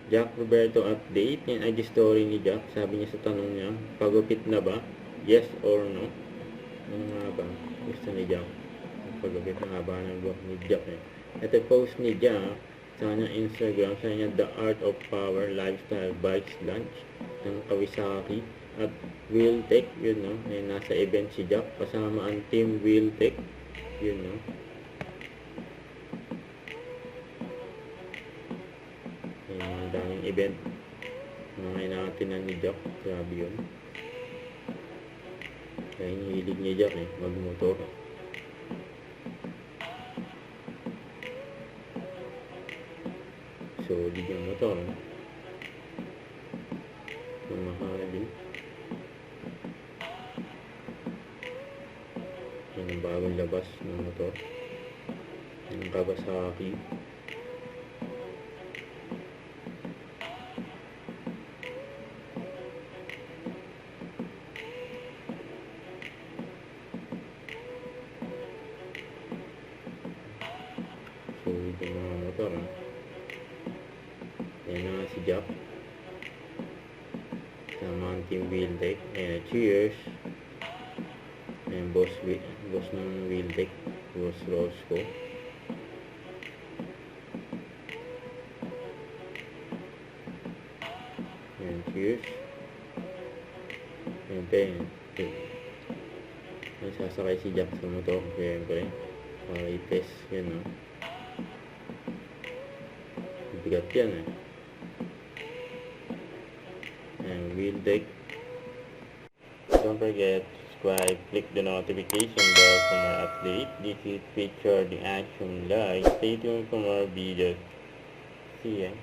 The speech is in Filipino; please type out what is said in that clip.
Jack Roberto update. Yan IG story ni Jack. Sabi niya sa tanong niya, pagupit na ba? Yes or no? Ano nga ba? Gusto ni Jack. Pagupit na haba ng buhok ni Jack eh. Ito post ni Jack sa kanyang Instagram. Sa kanya, The Art of Power Lifestyle Bikes Lunch ng Kawasaki at Wheeltech. Yun no. Ay, nasa event si Jack. Kasama ang team Wheeltech. Yun no. Ang daming event mga inakatinan ni Jack. Grabe yun. Kaya hinihilig ni Jack eh, magmotor. Solid yung motor eh. Mamahalin. Yan ang bagong labas ng motor. Yung Kawasaki. Solid yung mga motor eh. Yan na si Jack. Sama ang team Wheeltech. Ayan, cheers. Ayan, boss ng Wheeltech. Boss Roscoe. Ayan, cheers. Ayan, ayan. Ayan, sasakay si Jack sa motor. Siyempre. Para i-test. Yan, no? Bigat yan, eh. And Wheeltech. Don't forget to subscribe, click the notification bell for more update. This is Feature the Action Live. Stay tuned for more videos. See ya.